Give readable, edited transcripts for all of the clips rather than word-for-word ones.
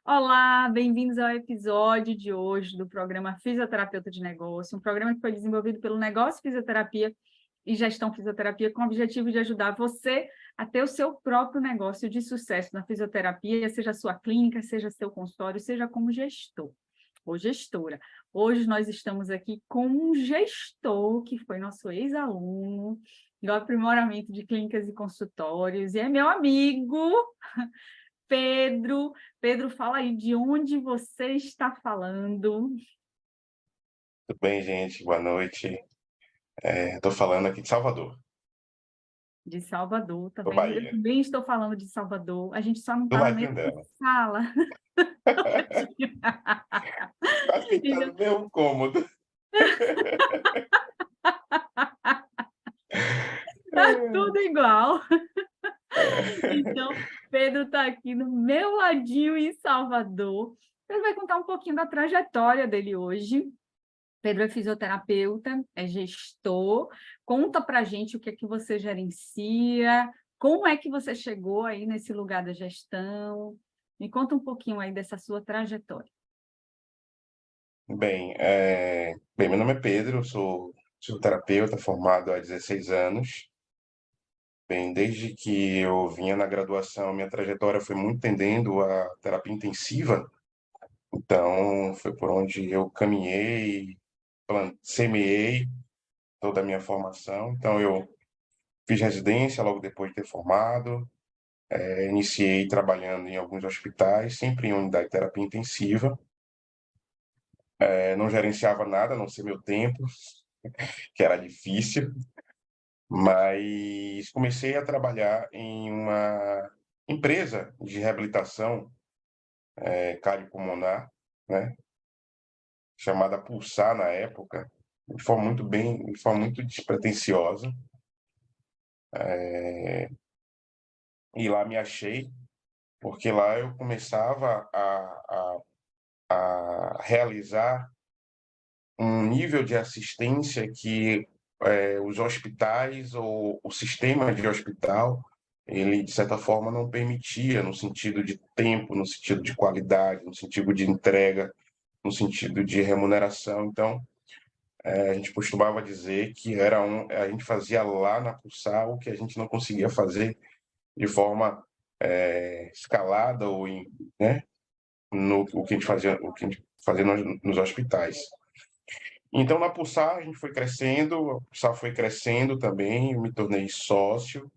Olá, bem-vindos ao episódio de hoje do programa Fisioterapeuta de Negócio, um programa que foi desenvolvido pelo Negócio Fisioterapia e Gestão Fisioterapia com o objetivo de ajudar você a ter o seu próprio negócio de sucesso na fisioterapia, seja a sua clínica, seja seu consultório, seja como gestor ou gestora. Hoje nós estamos aqui com um gestor que foi nosso ex-aluno do aprimoramento de clínicas e consultórios e é meu amigo, Pedro. Pedro, fala aí de onde você está falando. Tudo bem, gente? Boa noite. Estou falando aqui de Salvador, De Salvador, tá do vendo? Eu Bahia, também estou falando de Salvador. A gente só não do está na ladinho mesma dela. sala. Quase que está Então, no mesmo cômodo. tá tudo igual. É, Então, Pedro está aqui no meu ladinho em Salvador. Ele vai contar um pouquinho da trajetória dele hoje. Pedro é fisioterapeuta, é gestor. Conta pra gente o que é que você gerencia, como é que você chegou aí nesse lugar da gestão. Me conta um pouquinho aí dessa sua trajetória. Bem, meu nome é Pedro, sou fisioterapeuta formado há 16 anos. Bem, desde que eu vinha na graduação, minha trajetória foi muito tendendo à terapia intensiva. Então, foi por onde eu caminhei, semeei toda a minha formação. Então, eu fiz residência logo depois de ter formado. Iniciei trabalhando em alguns hospitais, sempre em unidade de terapia intensiva. Não gerenciava nada, a não ser meu tempo, que era difícil, mas comecei a trabalhar em uma empresa de reabilitação cardiopulmonar, né, chamada Pulsar na época, de forma muito despretensiosa. E lá me achei, porque lá eu começava a realizar um nível de assistência que os hospitais ou o sistema de hospital, ele, de certa forma, não permitia, no sentido de tempo, no sentido de qualidade, no sentido de entrega, no sentido de remuneração. Então, a gente costumava dizer que a gente fazia lá na Pulsar o que a gente não conseguia fazer de forma escalada ou né, no o que a gente fazia nos hospitais. Então, na Pulsar, a gente foi crescendo, a Pulsar foi crescendo também, eu me tornei sócio,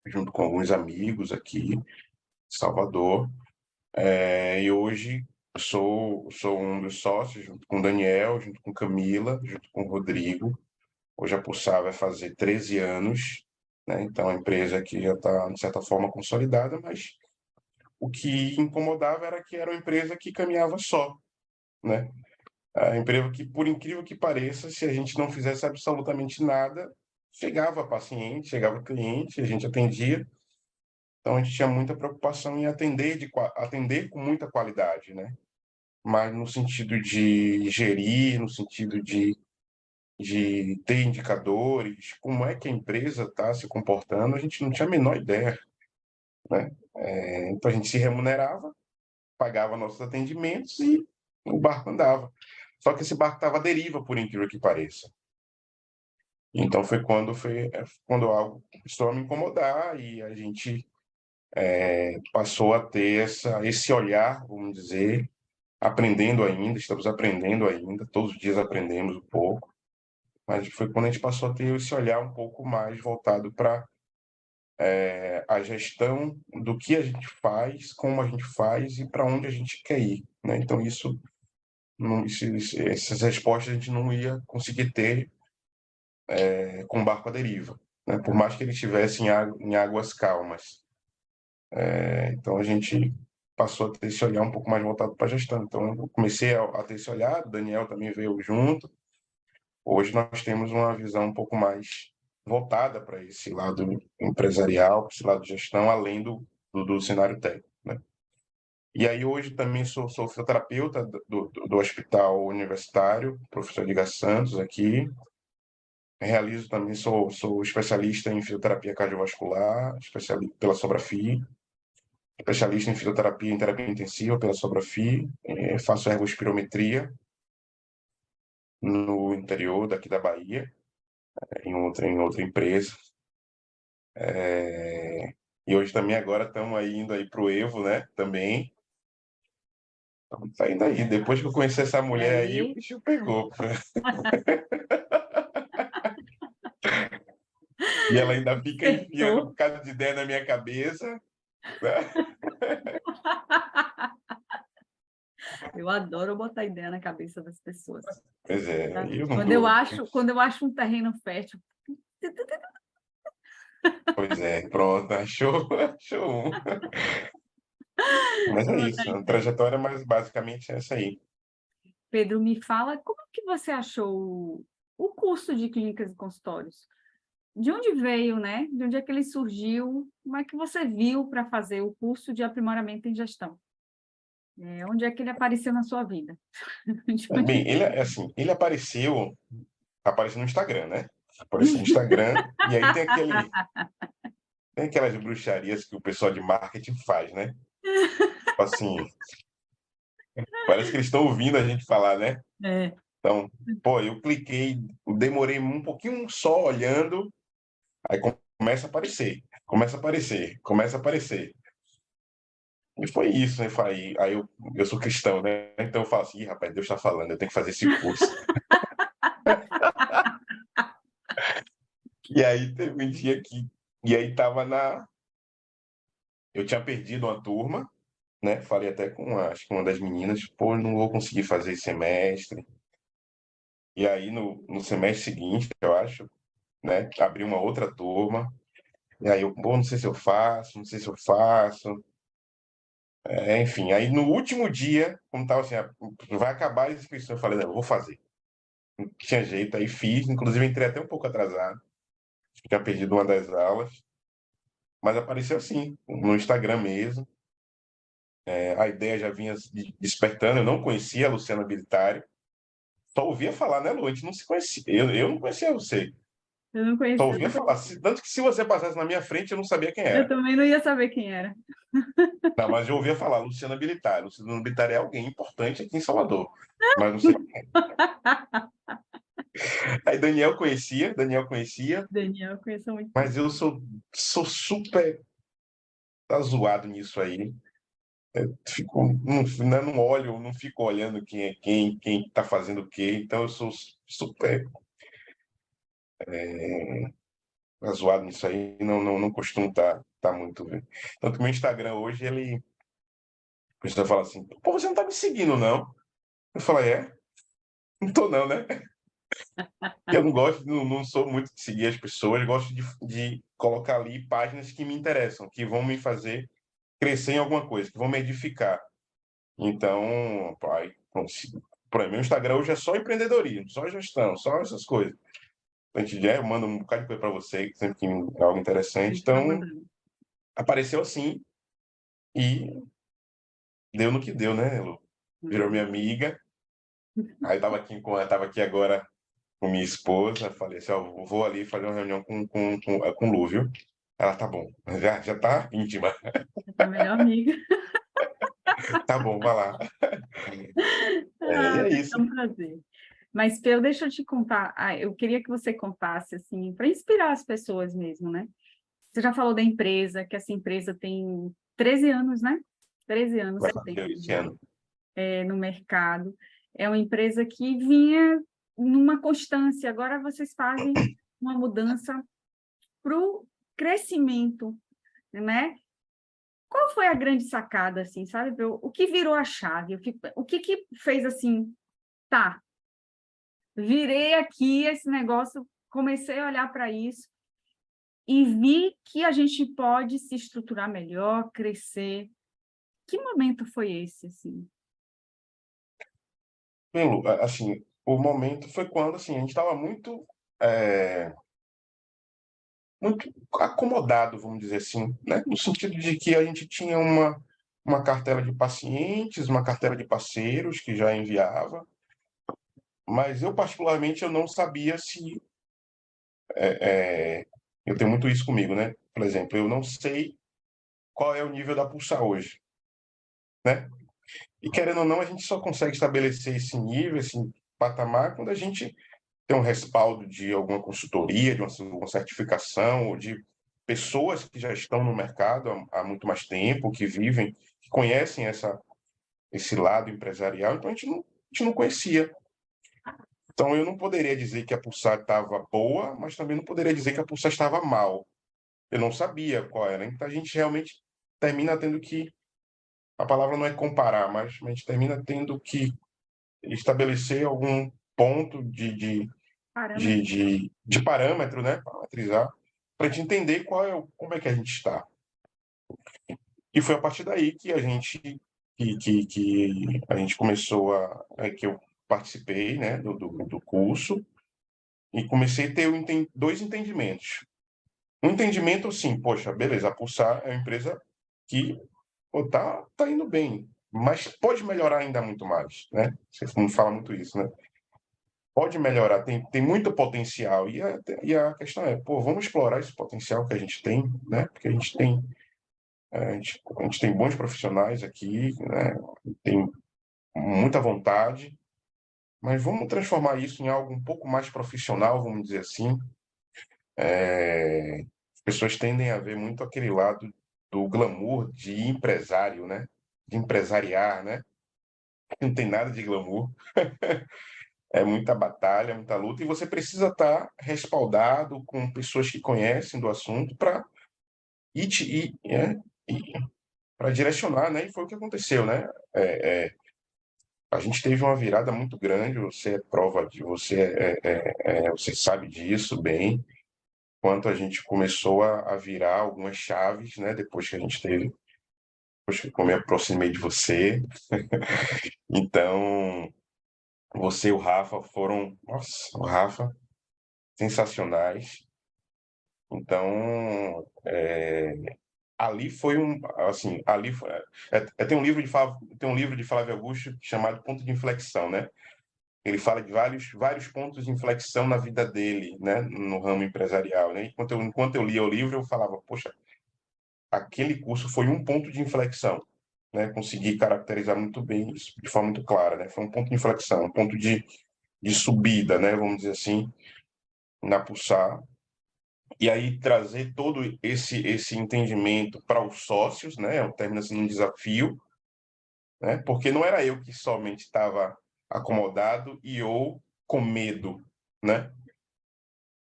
junto com alguns amigos aqui de Salvador, e hoje sou um dos sócios, junto com o Daniel, junto com Camila, junto com o Rodrigo. Hoje a Pulsar vai fazer 13 anos, né? Então, a empresa que já está, de certa forma, consolidada, mas o que incomodava era que era uma empresa que caminhava só, né? A empresa que, por incrível que pareça, se a gente não fizesse absolutamente nada, chegava paciente, chegava cliente, a gente atendia. Então a gente tinha muita preocupação em atender com muita qualidade, né? Mas no sentido de gerir, no sentido de ter indicadores, como é que a empresa está se comportando, a gente não tinha a menor ideia, né? Então a gente se remunerava, pagava nossos atendimentos e o barco andava. Só que esse barco estava à deriva, por incrível que pareça. Então foi quando algo começou a me incomodar e a gente passou a ter esse olhar, vamos dizer, aprendendo ainda, estamos aprendendo ainda, todos os dias aprendemos um pouco, mas foi quando a gente passou a ter esse olhar um pouco mais voltado para a gestão do que a gente faz, como a gente faz e para onde a gente quer ir, né? Então essas respostas a gente não ia conseguir ter com barco à deriva, né? Por mais que ele estivesse em águas calmas. Então a gente passou a ter esse olhar um pouco mais voltado para a gestão. Então eu comecei a ter esse olhar, o Daniel também veio junto. Hoje nós temos uma visão um pouco mais voltada para esse lado empresarial, para esse lado de gestão, além do cenário técnico, né? E aí hoje também sou fisioterapeuta do Hospital Universitário, professor Liga Santos aqui. Realizo também, sou especialista em fisioterapia cardiovascular, especialista pela Sobrafi. especialista em fisioterapia, em terapia intensiva pela Sobrafi, faço ergospirometria no interior daqui da Bahia, em outra empresa. E hoje também agora estamos aí indo aí para o Evo, né? Também. Estamos saindo aí. Depois que eu conheci essa E mulher aí, o aí, bicho pegou. E ela ainda fica enfiando um acertou. bocado de ideia na minha cabeça, né? Eu adoro botar ideia na cabeça das pessoas. Pois é, Tá? aí eu não Quando eu dou. acho, quando eu acho um terreno fértil, Pois é, pronto, achou, achou um. Mas eu é botar isso, a ideia. trajetória mais basicamente é essa aí. Pedro, me fala como é que você achou o curso de clínicas e consultórios? De onde veio, né? De onde é que ele surgiu? Como é que você viu para fazer o curso de aprimoramento em gestão? Onde é que ele apareceu na sua vida? Bem, ele, assim, ele apareceu no Instagram, né? Apareceu no Instagram, e aí tem aquelas bruxarias que o pessoal de marketing faz, né? Tipo assim, parece que eles estão ouvindo a gente falar, né? É. Então, pô, eu cliquei, demorei um pouquinho só olhando, aí começa a aparecer, começa a aparecer, começa a aparecer. E foi isso, né? Aí eu sou cristão, né? Então eu falo assim, "Ih, rapaz, Deus está falando, eu tenho que fazer esse curso." E aí teve um dia que. E aí tava na. Eu tinha perdido uma turma, né? Falei até com acho que uma das meninas, pô, não vou conseguir fazer esse semestre. E aí no semestre seguinte, eu acho, né? Abri uma outra turma. E aí eu, pô, não sei se eu faço, não sei se eu faço. Enfim, aí no último dia, como tava assim, vai acabar a inscrição, eu falei, não, eu vou fazer. Não tinha jeito, aí fiz, inclusive entrei até um pouco atrasado, tinha perdido uma das aulas, mas apareceu assim, no Instagram mesmo. A ideia já vinha despertando, eu não conhecia a Luciana Bilitário, só ouvia falar, né, Lu? A gente não se conhecia, eu não conhecia você, Eu não só conhecia, ouvia falar. Tanto que se você passasse na minha frente, eu não sabia quem eu era. também não ia saber quem era. Não, mas eu ouvia falar Luciana Bilitário. Luciana Bilitário é alguém importante aqui em Salvador, mas não sei. Aí Daniel conhecia, Daniel, eu conheço muito mas bem. eu sou super zoado nisso aí. Fico, não, né, não olho, não fico olhando quem é quem está fazendo o quê. Então eu sou super zoado nisso aí, não costumo tá muito. Tanto que meu Instagram hoje, a pessoa fala assim, pô, você não tá me seguindo, não? Eu falo, não tô não, né? Eu não gosto, não sou muito de seguir as pessoas, gosto de colocar ali páginas que me interessam, que vão me fazer crescer em alguma coisa, que vão me edificar. Então, pai, para mim, o Instagram hoje é só empreendedorismo, só gestão, só essas coisas. A gente já manda um bocado de coisa para você, sempre que é algo A interessante. gente vai Então, mandando. apareceu assim e deu no que deu, né, Lu? Virou minha amiga. Aí tava aqui agora com minha esposa, falei assim, ó, vou ali fazer uma reunião com o Lu, viu? Ela, tá bom, já tá íntima. Essa é a melhor amiga. Tá bom, vai lá. E Ah, é vai isso. ser um prazer. Mas, Pedro, deixa eu te contar. Eu queria que você contasse, assim, para inspirar as pessoas mesmo, né? Você já falou da empresa, que essa empresa tem 13 anos, né? 13 anos Vai que tem ser esse ano. no mercado. É uma empresa que vinha numa constância. Agora vocês fazem uma mudança para o crescimento, né? Qual foi a grande sacada, assim, sabe? O que virou a chave? O que fez assim, tá, virei aqui esse negócio, comecei a olhar para isso e vi que a gente pode se estruturar melhor, crescer. Que momento foi esse, assim? Pelo, assim, o momento foi quando assim, a gente estava é, muito acomodado, vamos dizer assim, né? No sentido de que a gente tinha uma cartela de pacientes, uma cartela de parceiros que já enviava, mas eu particularmente eu não sabia se eu tenho muito isso comigo, né? Por exemplo, eu não sei qual é o nível da Pulsar hoje, né? E querendo ou não, a gente só consegue estabelecer esse nível, esse patamar, quando a gente tem um respaldo de alguma consultoria, de uma certificação, ou de pessoas que já estão no mercado há muito mais tempo, que vivem, que conhecem esse lado empresarial. Então, a gente não conhecia. Então, eu não poderia dizer que a Pulsar estava boa, mas também não poderia dizer que a Pulsar estava mal. Eu não sabia qual era. Então, a gente realmente termina tendo que, a palavra não é comparar, mas a gente termina tendo que estabelecer algum ponto Parâmetro. de parâmetro, né? Parametrizar, para a gente entender como é que a gente está. E foi a partir daí que a gente começou que eu participei, né, do curso e comecei a ter dois entendimentos. Um entendimento assim, poxa, beleza, a Pulsar é uma empresa que pô, tá indo bem, mas pode melhorar ainda muito mais, né? Você não fala muito isso, né? Pode melhorar, tem muito potencial. E a questão é, pô, vamos explorar esse potencial que a gente tem, né? Porque a gente tem bons profissionais aqui, né? Tem muita vontade, mas vamos transformar isso em algo um pouco mais profissional, vamos dizer assim. As pessoas tendem a ver muito aquele lado do glamour de empresário, né? De empresariar, né? Não tem nada de glamour. É muita batalha, muita luta, e você precisa estar respaldado com pessoas que conhecem do assunto para para direcionar, né? E foi o que aconteceu, né? A gente teve uma virada muito grande. Você é prova de você sabe disso bem. Quanto a gente começou a virar algumas chaves, né? Depois que eu me aproximei de você. Então, você e o Rafa foram, nossa, o Rafa, sensacionais. Então, ali foi assim, tem um livro de Flávio Augusto chamado Ponto de Inflexão, né? Ele fala de vários pontos de inflexão na vida dele, né? No ramo empresarial, né? Enquanto eu lia o livro, eu falava, poxa, aquele curso foi um ponto de inflexão, né? Consegui caracterizar muito bem isso, de forma muito clara, né? Foi um ponto de inflexão, um ponto de subida, né? Vamos dizer assim, na Pulsar. E aí trazer todo esse entendimento para os sócios, né? Termina sendo um desafio, né? Porque não era eu que somente estava acomodado e ou com medo, né?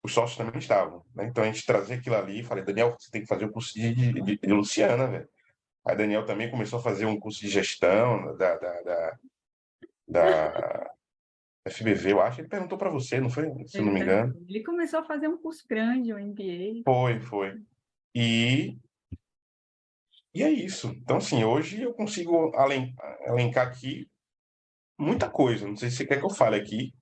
Os sócios também estavam, né? Então a gente trazia aquilo ali e falei, Daniel, você tem que fazer o curso de Luciana, velho. Aí Daniel também começou a fazer um curso de gestão da FBV, eu acho. Ele perguntou para você, não foi? Se eu não me engano. Ele começou a fazer um curso grande, um MBA. Foi. E E é isso. Então, assim, hoje eu consigo elencar aqui muita coisa. Não sei se você quer que eu fale aqui,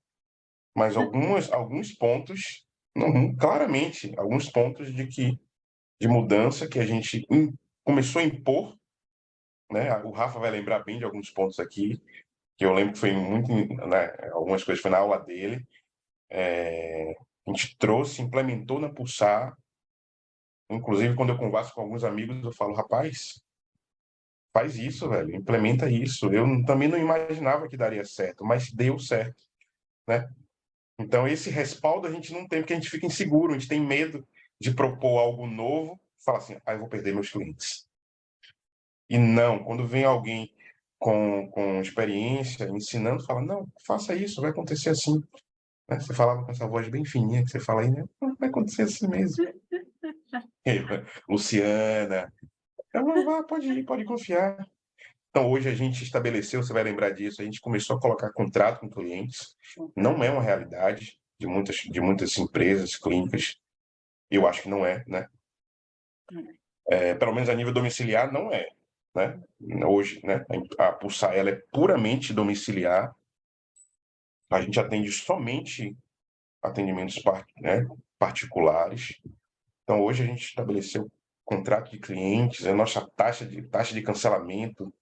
mas alguns pontos, não, claramente, alguns pontos de mudança que a gente começou a impor, né? O Rafa vai lembrar bem de alguns pontos aqui, que eu lembro que foi muito, né, algumas coisas foi na aula dele. A gente trouxe, implementou na Pulsar. Inclusive, quando eu converso com alguns amigos, eu falo, rapaz, faz isso, velho, implementa isso. Também não imaginava que daria certo, mas deu certo, né? Então, esse respaldo a gente não tem, porque a gente fica inseguro, a gente tem medo de propor algo novo, fala assim, eu vou perder meus clientes. E não, quando vem alguém com experiência, ensinando, fala, não, faça isso, vai acontecer assim. Né? Você falava com essa voz bem fininha que você fala aí, né? Vai acontecer assim mesmo. Luciana, pode ir, pode confiar. Então, hoje a gente estabeleceu, você vai lembrar disso, a gente começou a colocar contrato com clientes. Não é uma realidade de muitas empresas, clínicas. Eu acho que não é, né? Pelo menos a nível domiciliar, não é, né? Hoje, né? A Pulsar, ela é puramente domiciliar. A gente atende somente atendimentos né, particulares. Então, hoje a gente estabeleceu contrato de clientes, a nossa taxa de cancelamento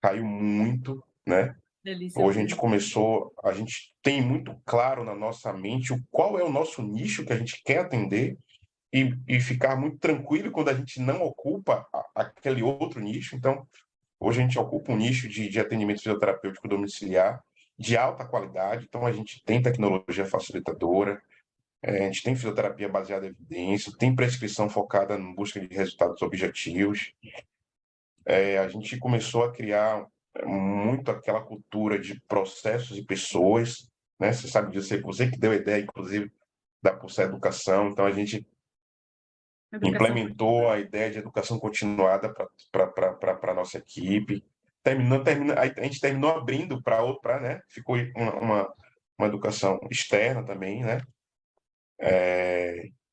caiu muito, né? Delícia Hoje ouvir. a gente tem muito claro na nossa mente qual é o nosso nicho que a gente quer atender e ficar muito tranquilo quando a gente não ocupa aquele outro nicho. Então, hoje a gente ocupa um nicho de atendimento fisioterapêutico domiciliar de alta qualidade. Então, a gente tem tecnologia facilitadora, a gente tem fisioterapia baseada em evidência, tem prescrição focada em busca de resultados objetivos. A gente começou a criar muito aquela cultura de processos e pessoas, né? Você sabe disso, você que deu a ideia, inclusive, da Pulsar Educação. Então, a gente Educação implementou continuada. a ideia de educação continuada para a nossa equipe. A gente terminou abrindo para outra, né? Ficou uma educação externa também, né?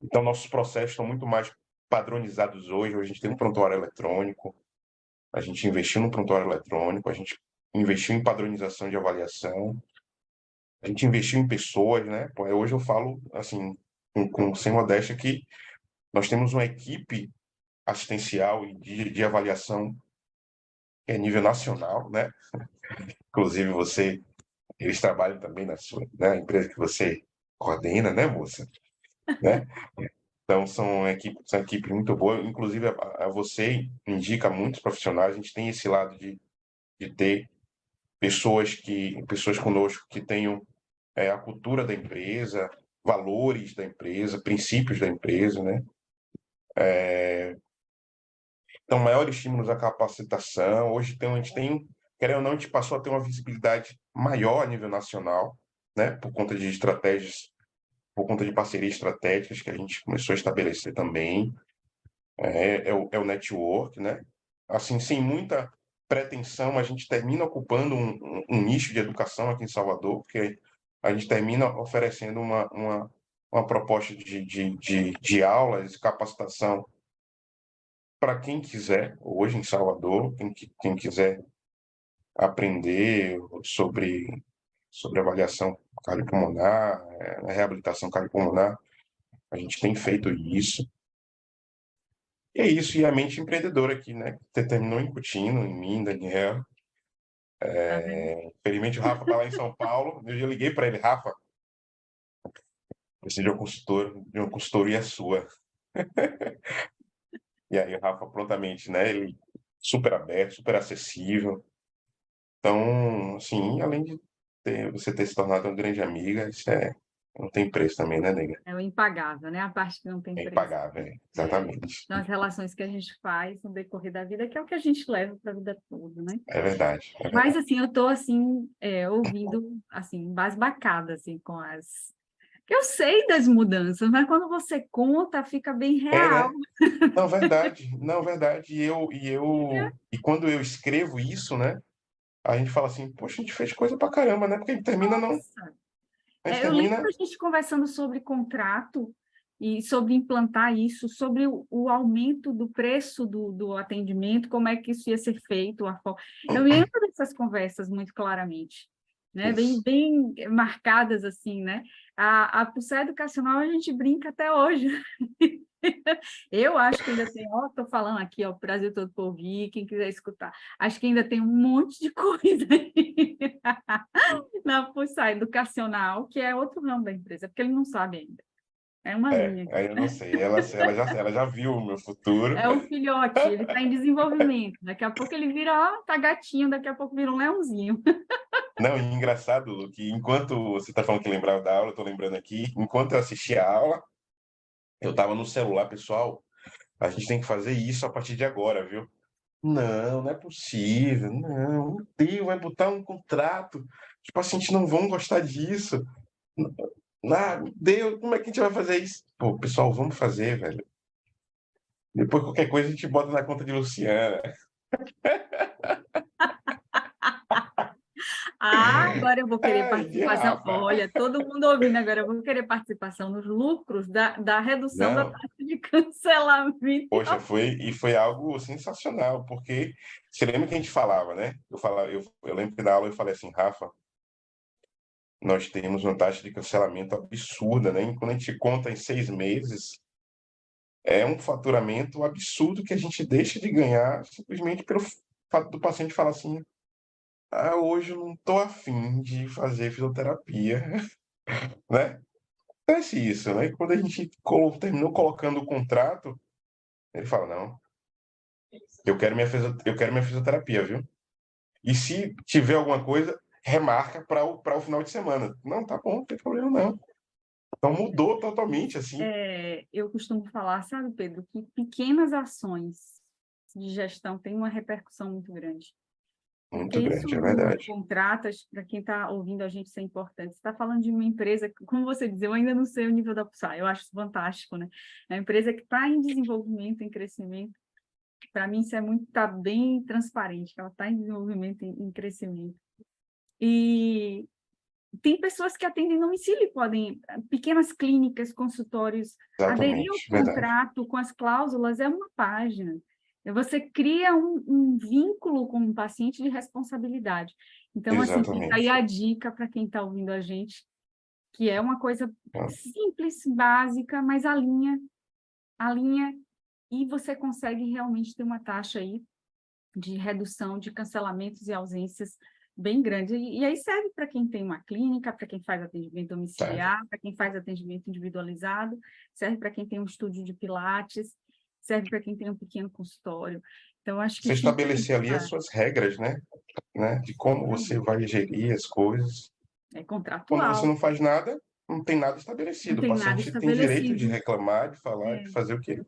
Então, nossos processos estão muito mais padronizados hoje. Hoje a gente tem um prontuário eletrônico, a gente investiu no prontuário eletrônico, a gente investiu em padronização de avaliação, a gente investiu em pessoas, né? Pô, hoje eu falo, assim, sem modéstia, que nós temos uma equipe assistencial e de avaliação que é nível nacional, né? Inclusive eles trabalham também na sua, né, empresa que você coordena, né, moça? Né? Então são equipe muito boa. Inclusive a você indica muitos profissionais. A gente tem esse lado de ter pessoas conosco que tenham a cultura da empresa, valores da empresa, princípios da empresa, né? Então, maior estímulo à capacitação. Hoje a gente tem, querendo ou não, a gente passou a ter uma visibilidade maior a nível nacional, né? Por conta de estratégias, por conta de parcerias estratégicas que a gente começou a estabelecer também. É o network, né? Assim, sem muita pretensão, a gente termina ocupando um nicho de educação aqui em Salvador, porque a gente termina oferecendo uma proposta de aulas, capacitação para quem quiser, hoje em Salvador, quem quiser aprender sobre avaliação cardiopulmonar, reabilitação cardiopulmonar, a gente tem feito isso. E é isso, e a mente empreendedora aqui, né? Que terminou incutindo em mim, Daniel. Tá vendo? Infelizmente o Rafa está lá em São Paulo. Eu liguei para ele, Rafa, preciso de uma consultoria sua. E aí o Rafa prontamente, né? Ele super aberto, super acessível. Então, assim, além de você ter se tornado uma grande amiga, isso não tem preço também, né, nega? É o impagável, né? A parte que não tem É preço. impagável, É, exatamente. são as relações que a gente faz no decorrer da vida, que é o que a gente leva para a vida toda, né? É verdade, é Mas, verdade. assim, eu estou, assim, ouvindo, assim, embasbacada, assim, com as... Eu sei das mudanças, mas quando você conta, fica bem É, real. né? Não, verdade, não, verdade. E quando eu escrevo isso, né? A gente fala assim, poxa, a gente fez coisa pra caramba, né? Porque a gente termina não. Nossa. A gente Eu lembro termina. a gente conversando sobre contrato e sobre implantar isso, sobre o aumento do preço do atendimento, como é que isso ia ser feito. Eu lembro dessas conversas muito claramente, né? Bem, Isso. bem marcadas assim, né? A Pulsar Educacional a gente brinca até hoje. Eu acho que ainda tem, ó, estou falando aqui, ó, o Brasil todo por ouvir, quem quiser escutar. Acho que ainda tem um monte de coisa aí na Pulsar Educacional, que é outro ramo da empresa, porque ele não sabe ainda. É uma linha. Aí eu não sei. Ela já viu o meu futuro. É o filhote, ele está em desenvolvimento. Daqui a pouco ele vira, ó, tá gatinho, daqui a pouco vira um leãozinho. Não, e engraçado, Lu, que enquanto você está falando que lembrava da aula, eu tô lembrando aqui, enquanto eu assistia a aula, eu estava no celular, pessoal. A gente tem que fazer isso a partir de agora, viu? Não, não é possível. Não, meu Deus, vai botar um contrato. Os pacientes não vão gostar disso. Ah, meu Deus, como é que a gente vai fazer isso? Pô, pessoal, vamos fazer, velho. Depois qualquer coisa a gente bota na conta de Luciana. Ah, agora eu vou querer Ai, de participação. Rafa. Olha, todo mundo ouvindo agora, eu vou querer participação nos lucros da redução da Não, taxa de cancelamento. poxa, foi algo sensacional, porque você lembra que a gente falava, né? Eu lembro que na aula eu falei assim, Rafa, nós temos uma taxa de cancelamento absurda, né? E quando a gente conta em 6 meses, é um faturamento absurdo que a gente deixa de ganhar simplesmente pelo fato do paciente falar assim, ah, hoje eu não tô afim de fazer fisioterapia, né? acontece isso, né? Quando a gente terminou colocando o contrato, ele fala, não, eu quero minha fisioterapia, viu? E se tiver alguma coisa, remarca para o final de semana. Não, tá bom, não tem problema não. Então mudou totalmente, assim. Eu costumo falar, sabe, Pedro, que pequenas ações de gestão têm uma repercussão muito grande. Porque Muito isso grande, é do verdade. contrato, para quem está ouvindo a gente, isso é importante. Você está falando de uma empresa, como você diz, eu ainda não sei o nível da Pulsar, eu acho isso fantástico, né? É uma empresa que está em desenvolvimento, em crescimento. Para mim, isso é muito, está bem transparente, que ela está em desenvolvimento, em crescimento. E tem pessoas que atendem no domicílio, podem, pequenas clínicas, consultórios, aderir ao Exatamente, verdade. contrato com as cláusulas é uma página. Você cria um vínculo com o paciente de responsabilidade. Então, assim, fica aí Exatamente. a dica para quem está ouvindo a gente, que é uma coisa simples, básica, mas alinha, e você consegue realmente ter uma taxa aí de redução de cancelamentos e ausências bem grande. E aí serve para quem tem uma clínica, para quem faz atendimento Serve. domiciliar, para quem faz atendimento individualizado, serve para quem tem um estúdio de pilates, serve para quem tem um pequeno consultório. Então, acho que Você fica estabelecer ali as essa, suas regras, né? De como você vai gerir as coisas. é Quando você contratual, não faz nada, não tem nada não estabelecido. O tem nada paciente tem direito de estabelecido. reclamar, de falar, de É. fazer o que ele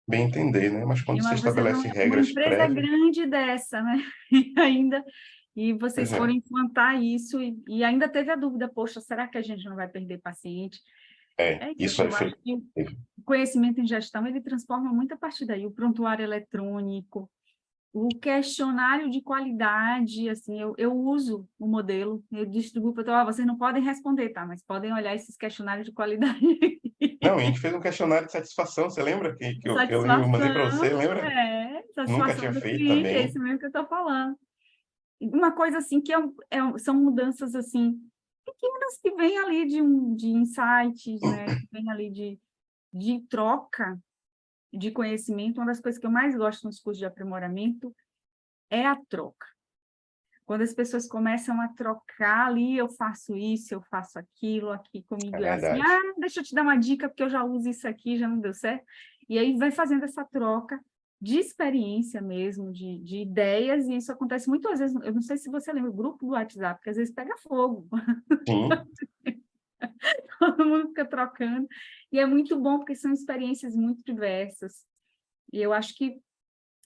bem entender, né? Mas quando você Você vê estabelece uma regras empresa prévias, grande dessa, né? E ainda, e pois vocês é, foram implantar isso, e ainda teve a dúvida, poxa, será que a gente não vai perder paciente? É isso isso, aí eu acho foi. que o conhecimento em gestão, ele transforma muito a partir daí, o prontuário eletrônico, o questionário de qualidade, assim, eu uso o modelo, eu distribuo para vocês não podem responder, tá? Mas podem olhar esses questionários de qualidade. Não, a gente fez um questionário de satisfação, você lembra? Eu mandei para você, Satisfação, lembra? Nunca satisfação tinha do feito cliente, é também. isso mesmo que eu estou falando. Uma coisa assim que são mudanças assim pequenas que vêm ali de insights, né? Que vêm ali de troca de conhecimento. Uma das coisas que eu mais gosto nos cursos de aprimoramento é a troca. Quando as pessoas começam a trocar ali, eu faço isso, eu faço aquilo, aqui É comigo é assim, verdade. deixa eu te dar uma dica, porque eu já uso isso aqui, já não deu certo. E aí vai fazendo essa troca de experiência mesmo, de ideias, e isso acontece muitas vezes, eu não sei se você lembra, o grupo do WhatsApp, que às vezes pega fogo, Sim, todo mundo fica trocando, e é muito bom, porque são experiências muito diversas, e eu acho que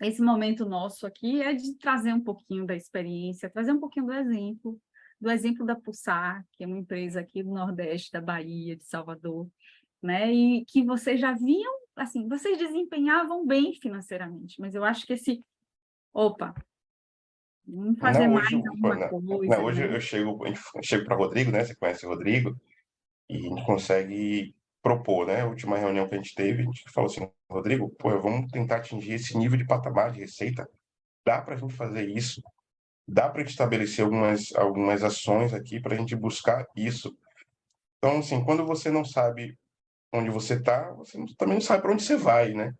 esse momento nosso aqui é de trazer um pouquinho da experiência, trazer um pouquinho do exemplo da Pulsar, que é uma empresa aqui do Nordeste, da Bahia, de Salvador, né? E que vocês já viam, assim, vocês desempenhavam bem financeiramente, mas eu acho que opa, vamos fazer não mais hoje, alguma não, coisa, hoje né? eu chego para Rodrigo, né? Você conhece o Rodrigo, e a gente consegue propor, né? A última reunião que a gente teve, a gente falou assim, Rodrigo, pô, vamos tentar atingir esse nível de patamar de receita. Dá para a gente fazer isso? Dá para a gente estabelecer algumas ações aqui para a gente buscar isso? Então, assim, quando você não sabe onde você está, também não sabe para onde você vai, né?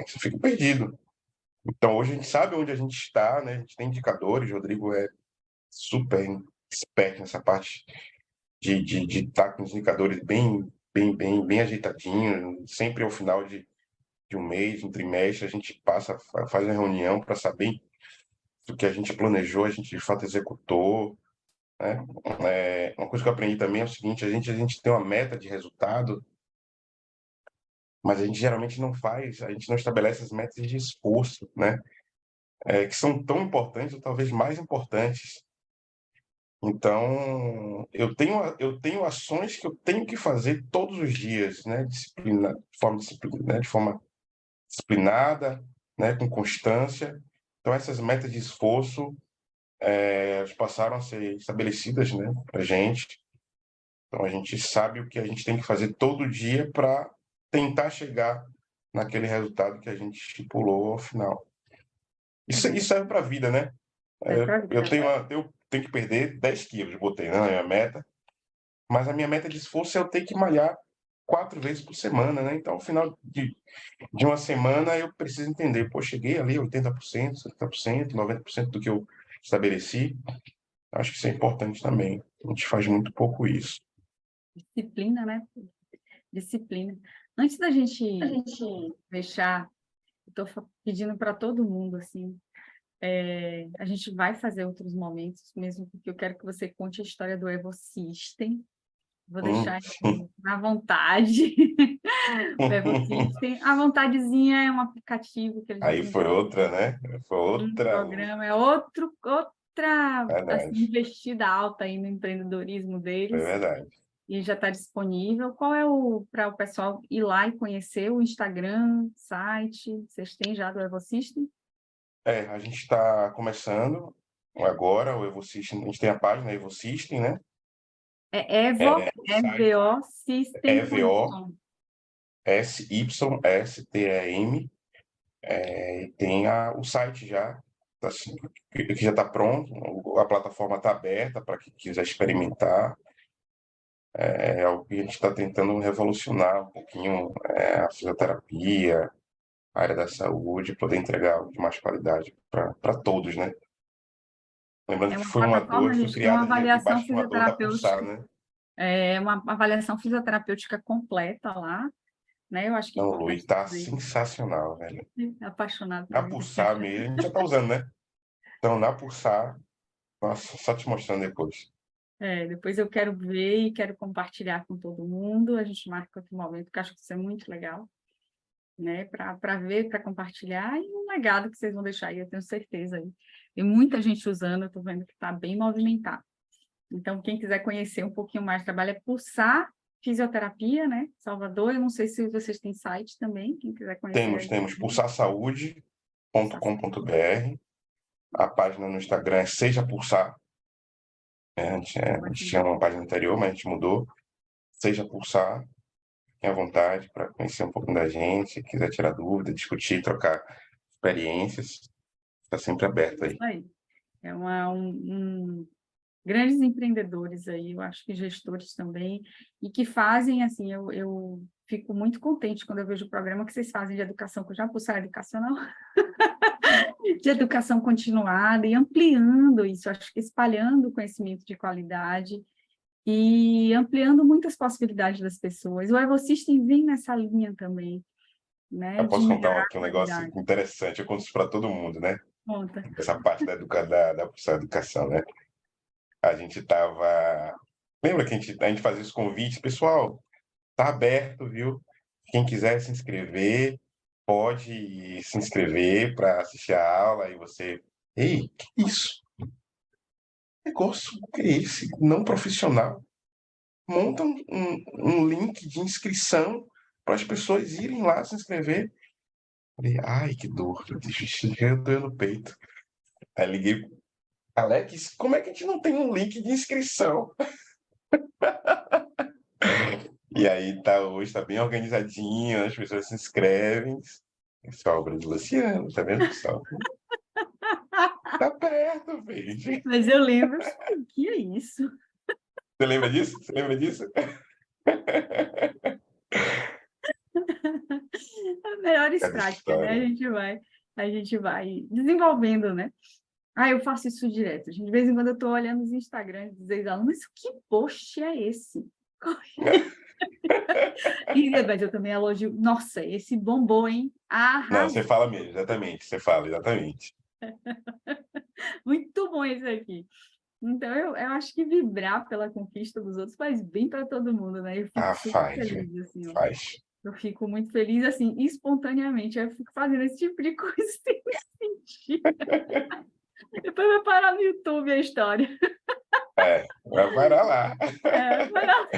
Você fica perdido. Então, hoje a gente sabe onde a gente está, né? A gente tem indicadores, o Rodrigo é super expert nessa parte de estar com os indicadores bem ajeitadinhos, sempre ao final de um mês, um trimestre, a gente faz uma reunião para saber do que a gente planejou, a gente de fato executou, né? Uma coisa que eu aprendi também é o seguinte, a gente tem uma meta de resultado, mas a gente geralmente não faz, a gente não estabelece as metas de esforço, né? Que são tão importantes, ou talvez mais importantes. Então, eu tenho ações que eu tenho que fazer todos os dias, né? De forma disciplinada, né? Com constância. Então, essas metas de esforço, elas passaram a ser estabelecidas, né? Para gente. Então, a gente sabe o que a gente tem que fazer todo dia para tentar chegar naquele resultado que a gente estipulou ao final. Isso serve para a vida, né? É para a vida. Eu tenho que perder 10 quilos, botei na minha meta, mas a minha meta de esforço é eu ter que malhar 4 vezes por semana, né? Então, ao final de uma semana, eu preciso entender, pô, cheguei ali 80%, 70%, 90% do que eu estabeleci. Acho que isso é importante também. A gente faz muito pouco isso. Disciplina, né? Disciplina. Antes da gente fechar, estou pedindo para todo mundo, assim, a gente vai fazer outros momentos, mesmo porque eu quero que você conte a história do EvoSystem. Vou deixar aqui à vontade. O EvoSystem. A vontadezinha é um aplicativo que eles Aí foi desenvolveram, outra, né? Foi um outra. programa, é outra assim, Verdade. investida alta aí no empreendedorismo É deles. verdade. E já está disponível. Qual é para o pessoal ir lá e conhecer o Instagram, site? Vocês têm já do EvoSystem? A gente está começando agora o EvoSystem. A gente tem a página EvoSystem, né? É Evo, O site evosystem.com. EvoSystem. E tem o site já, assim, que já está pronto. A plataforma está aberta para quem quiser experimentar. É algo que a gente está tentando revolucionar um pouquinho a fisioterapia, a área da saúde, poder entregar algo de mais qualidade para todos, né? Lembrando É que uma foi uma dor, plataforma, foi gente, tem uma criada avaliação debaixo de uma dor da Pulsar, fisioterapêutica, né? uma avaliação fisioterapêutica completa lá, né? Eu acho que é Não, Luiz, importante tá dizer, sensacional, velho. apaixonado Na também. Pulsar mesmo, a gente já tá usando, né? Então, na Pulsar, nossa, só te mostrando depois. Depois eu quero ver e quero compartilhar com todo mundo. A gente marca outro momento, que eu acho que isso é muito legal, né? Para ver, para compartilhar, e um legado que vocês vão deixar aí, eu tenho certeza aí. Tem muita gente usando, eu estou vendo que está bem movimentado. Então, quem quiser conhecer um pouquinho mais, o trabalho é Pulsar Fisioterapia, né? Salvador, eu não sei se vocês têm site também, quem quiser conhecer Temos, aí. temos Pulsar. pulsarsaude.com.br. A página no Instagram é Seja Pulsar. A gente tinha uma página anterior, mas a gente mudou. Seja Pulsar. Fiquem à vontade para conhecer um pouquinho da gente, quiser tirar dúvida, discutir, trocar experiências. Está sempre aberto Isso aí. aí. Grandes empreendedores aí, eu acho que gestores também, e que fazem, assim, eu fico muito contente quando eu vejo o programa que vocês fazem de educação, que eu já Pulsar educacional, de educação continuada, e ampliando isso, acho que espalhando o conhecimento de qualidade, e ampliando muitas possibilidades das pessoas. O EvoSystem vem nessa linha também, né, Eu de posso contar melhorar a aqui um negócio qualidade. interessante, eu conto isso para todo mundo, né? Conta. Essa parte da profissão de educação, né? A gente estava. Lembra que a gente fazia os convites? Pessoal, tá aberto, viu? Quem quiser se inscrever, pode se inscrever para assistir a aula e você. Ei, que isso? Negócio que é esse? Não profissional. Monta um link de inscrição para as pessoas irem lá se inscrever. Falei, ai, que dor, eu doeu no peito. Aí liguei, Alex, como é que a gente não tem um link de inscrição? E aí tá, hoje tá bem organizadinho, as pessoas se inscrevem. Isso é obra de Luciano, tá vendo, pessoal? Tá perto, gente. Mas eu lembro, o que é isso? Você lembra disso? Você lembra disso? Melhores Cada práticas, né? história. A gente vai desenvolvendo, né? Eu faço isso direto. De vez em quando eu estou olhando os Instagrams dos alunos, mas que post é esse? Mas eu também elogio. Nossa, esse bombou, hein? Não, você Arrasou. fala mesmo, exatamente. Você fala, exatamente. Muito bom esse aqui. Então, eu acho que vibrar pela conquista dos outros faz bem para todo mundo, né? Eu fico Ah, super faz, viu? feliz, assim, ó. Faz. Eu fico muito feliz, assim, espontaneamente. Eu fico fazendo esse tipo de coisa sem sentir. Depois vai parar no YouTube a história. Vai parar lá. Vai lá.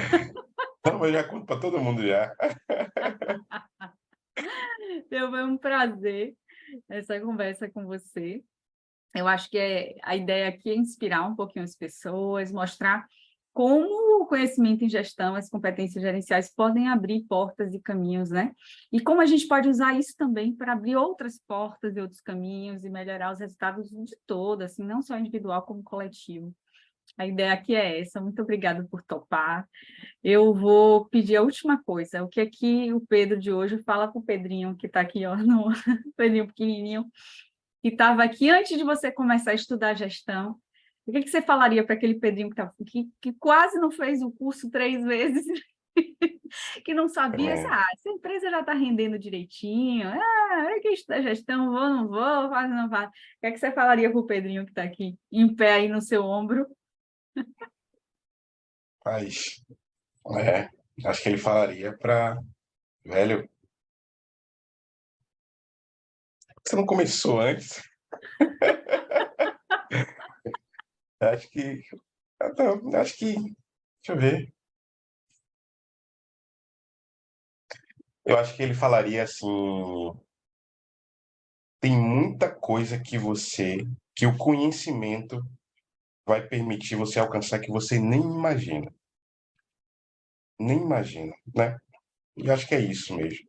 Não, mas eu já conto para todo mundo já. Então, foi um prazer essa conversa com você. Eu acho que a ideia aqui é inspirar um pouquinho as pessoas, mostrar como o conhecimento em gestão, as competências gerenciais podem abrir portas e caminhos, né? E como a gente pode usar isso também para abrir outras portas e outros caminhos e melhorar os resultados de todo, assim, não só individual como coletivo. A ideia aqui é essa. Muito obrigada por topar. Eu vou pedir a última coisa. O que é que o Pedro de hoje fala para o Pedrinho, que está aqui, ó, no Pedrinho pequenininho, que estava aqui antes de você começar a estudar gestão, O que você falaria para aquele Pedrinho que quase não fez o curso 3 vezes, que não sabia, essa empresa já está rendendo direitinho, é que da gestão, vou, não vou, faz, não faz. O que você falaria para o Pedrinho que está aqui, em pé aí no seu ombro? Mas, acho que ele falaria para, velho, você não começou antes? Acho que, não, acho que, deixa eu ver. Eu acho que ele falaria assim, tem muita coisa que o conhecimento vai permitir você alcançar que você nem imagina, né? E acho que é isso mesmo.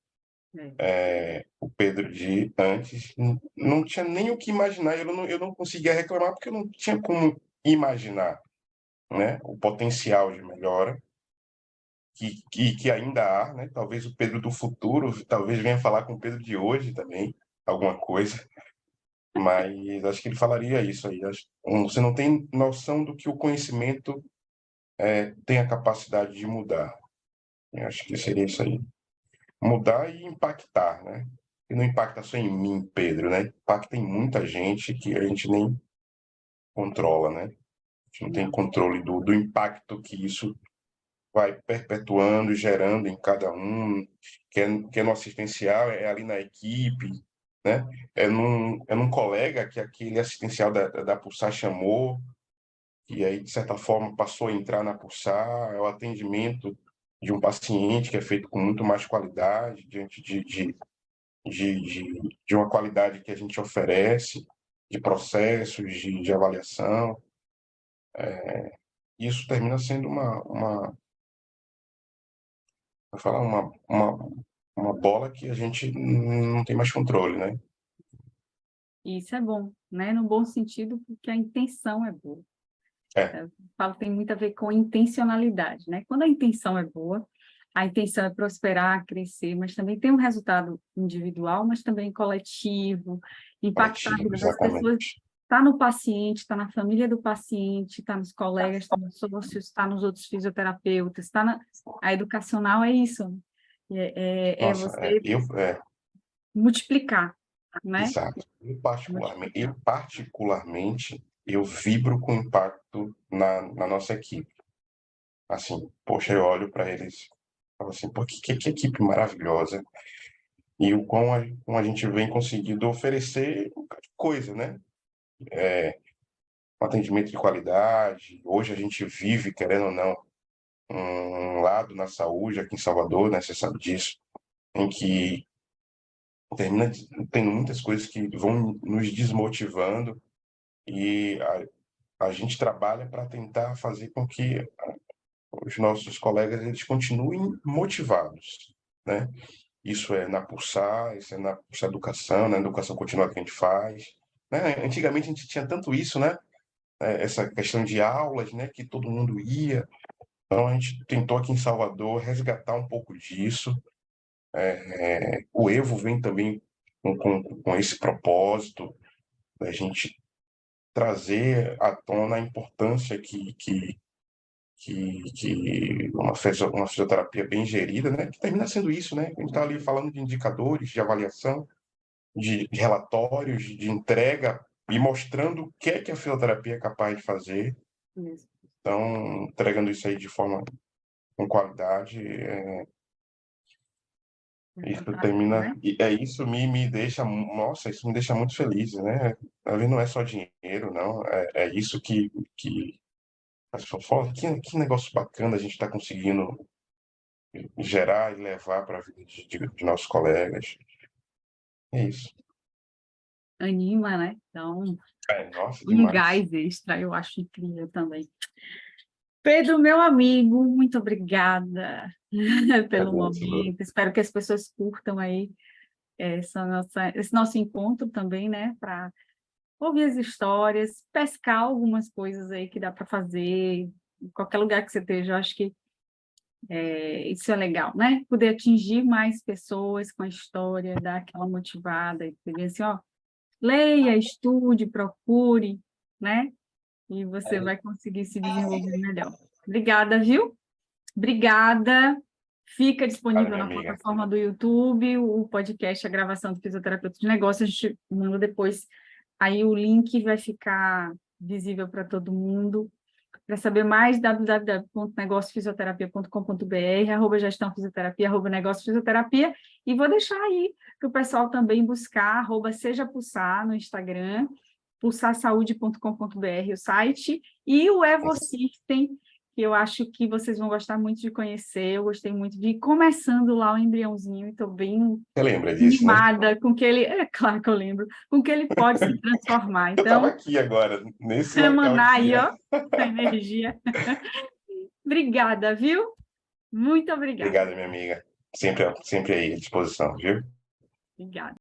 O Pedro de antes não tinha nem o que imaginar, eu não conseguia reclamar porque eu não tinha como imaginar, né? O potencial de melhora que ainda há, né? Talvez o Pedro do futuro, talvez venha falar com o Pedro de hoje também, alguma coisa, mas acho que ele falaria isso aí. Você não tem noção do que o conhecimento tem a capacidade de mudar. Eu acho que seria isso aí. Mudar e impactar, né? E não impacta só em mim, Pedro, né? Impacta em muita gente que a gente nem controla, né? A gente não tem controle do impacto que isso vai perpetuando, gerando em cada um, que é no assistencial, é ali na equipe, né? É num colega que aquele assistencial da Pulsar chamou, e aí, de certa forma, passou a entrar na Pulsar, é o atendimento de um paciente que é feito com muito mais qualidade, diante de uma qualidade que a gente oferece, de processos, de avaliação. Isso termina sendo vou falar, uma bola que a gente não tem mais controle, né? Isso é bom, né? No bom sentido, porque a intenção é boa. É, Eu falo que tem muito a ver com intencionalidade, né? Quando a intenção é boa, a intenção é prosperar, crescer, mas também tem um resultado individual, mas também coletivo, impactar a coletivo, vida das pessoas, exatamente. está no paciente, está na família do paciente, está nos colegas, está nos sócios, está nos outros fisioterapeutas, está na... A educacional é isso, né? É Nossa, você eu, multiplicar, né? exato. Eu particularmente, eu vibro com o impacto na nossa equipe. Assim, poxa, eu olho para eles e falo assim, pô, que equipe maravilhosa. E o como a gente vem conseguindo oferecer coisa, né? Um atendimento de qualidade. Hoje a gente vive, querendo ou não, um lado na saúde aqui em Salvador, né? Você sabe disso, em que termina tendo muitas coisas que vão nos desmotivando e a gente trabalha para tentar fazer com que os nossos colegas eles continuem motivados, né? Isso é na Pulsar, isso é na Pulsar Educação, na educação continuada que a gente faz. Né? Antigamente a gente tinha tanto isso, né? Essa questão de aulas, né? Que todo mundo ia. Então a gente tentou aqui em Salvador resgatar um pouco disso. O Evo vem também com esse propósito, da gente trazer à tona a importância que uma fisioterapia bem gerida, né? Que termina sendo isso, né? A gente está ali falando de indicadores, de avaliação, de relatórios, de entrega e mostrando o que a fisioterapia é capaz de fazer. Isso. Então, entregando isso aí de forma com qualidade, É isso fantástico, termina. né? E isso me deixa, nossa, isso me deixa muito feliz, né? Ali não é só dinheiro, não. É isso que as pessoas falam, que negócio bacana a gente está conseguindo gerar e levar para a vida de nossos colegas. É isso. Anima, né? Então, Nossa, um demais. gás extra, eu acho incrível também. Pedro, meu amigo, muito obrigada É pelo isso. momento. Espero que as pessoas curtam aí esse nosso encontro também, né? Para ouvir as histórias, pescar algumas coisas aí que dá para fazer em qualquer lugar que você esteja. Eu acho que isso é legal, né? Poder atingir mais pessoas com a história, dar aquela motivada e dizer assim, ó, leia, estude, procure, né? e você vai conseguir se desenvolver melhor. Obrigada, viu? Obrigada. Fica Obrigado, disponível minha na amiga. plataforma do YouTube, o podcast, a gravação do Fisioterapeuta de Negócio, a gente manda depois, aí o link vai ficar visível para todo mundo. Para saber mais, www.negociofisioterapia.com.br, @gestãofisioterapia, @negociofisioterapia, e vou deixar aí para o pessoal também buscar, @sejapulsar no Instagram, pulsarsaude.com.br o site, e o EvoSystem, que eu acho que vocês vão gostar muito de conhecer. Eu gostei muito de ir começando lá o embriãozinho, e estou bem Você lembra disso, né? animada com que ele, é claro que eu lembro, com que ele pode se transformar. Eu estava Então, aqui agora, nesse local emanar aqui, aí, né? ó, a energia. Obrigada, viu? Muito obrigada. Obrigado, minha amiga. Sempre aí à disposição, viu? Obrigada.